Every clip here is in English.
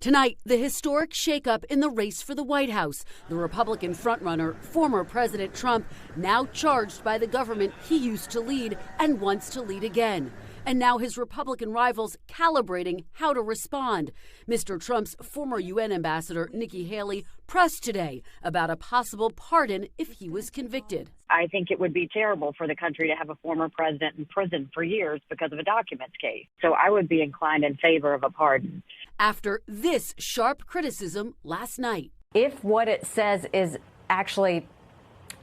Tonight, the historic shakeup in the race for the White House. The Republican frontrunner, former President Trump, now charged by the government he used to lead and wants to lead again. And now his Republican rivals calibrating how to respond. Mr. Trump's former UN ambassador, Nikki Haley, pressed today about a possible pardon if he was convicted. I think it would be terrible for the country to have a former president in prison for years because of a documents case. So I would be inclined in favor of a pardon. After this sharp criticism last night. If what it says is actually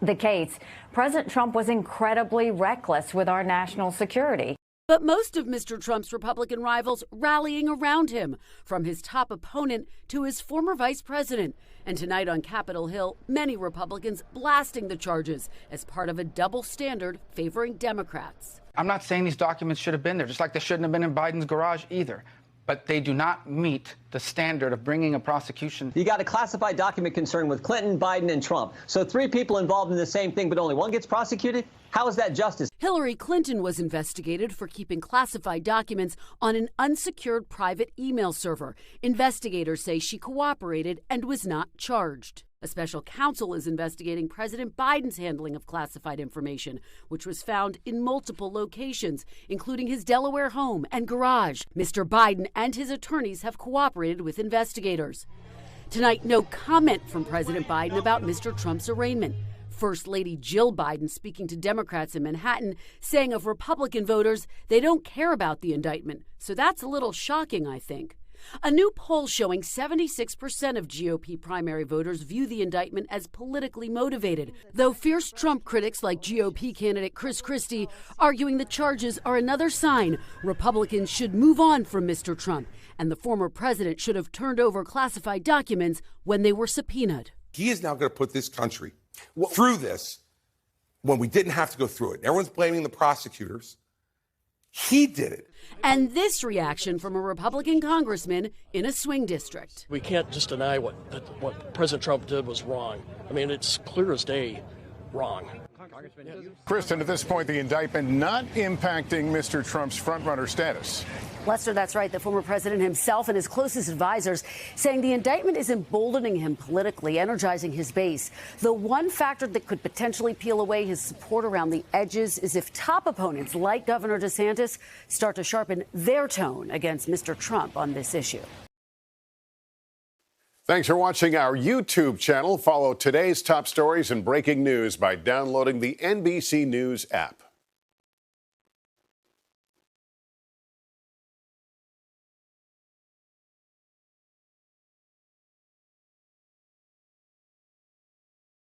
the case, President Trump was incredibly reckless with our national security. But most of Mr. Trump's Republican rivals rallying around him, from his top opponent to his former vice president. And tonight on Capitol Hill, many Republicans blasting the charges as part of a double standard favoring Democrats. I'm not saying these documents should have been there, just like they shouldn't have been in Biden's garage either. But they do not meet the standard of bringing a prosecution. You got a classified document concern with Clinton, Biden, and Trump. So 3 people involved in the same thing, but only one gets prosecuted? How is that justice? Hillary Clinton was investigated for keeping classified documents on an unsecured private email server. Investigators say she cooperated and was not charged. A special counsel is investigating President Biden's handling of classified information, which was found in multiple locations, including his Delaware home and garage. Mr. Biden and his attorneys have cooperated with investigators. Tonight, no comment from President Biden about Mr. Trump's arraignment. First Lady Jill Biden speaking to Democrats in Manhattan, saying of Republican voters, they don't care about the indictment. So that's a little shocking, I think. A new poll showing 76% of GOP primary voters view the indictment as politically motivated, though fierce Trump critics like GOP candidate Chris Christie arguing the charges are another sign Republicans should move on from Mr. Trump, and the former president should have turned over classified documents when they were subpoenaed. He is now going to put this country through this when we didn't have to go through it. Everyone's blaming the prosecutors. He did it. And this reaction from a Republican congressman in a swing district. We can't just deny what President Trump did was wrong. I mean, it's clear as day wrong. Kristen, at this point, the indictment not impacting Mr. Trump's frontrunner status. Lester, that's right. The former president himself and his closest advisors saying the indictment is emboldening him politically, energizing his base. The one factor that could potentially peel away his support around the edges is if top opponents like Governor DeSantis start to sharpen their tone against Mr. Trump on this issue. Thanks for watching our YouTube channel. Follow today's top stories and breaking news by downloading the NBC News app.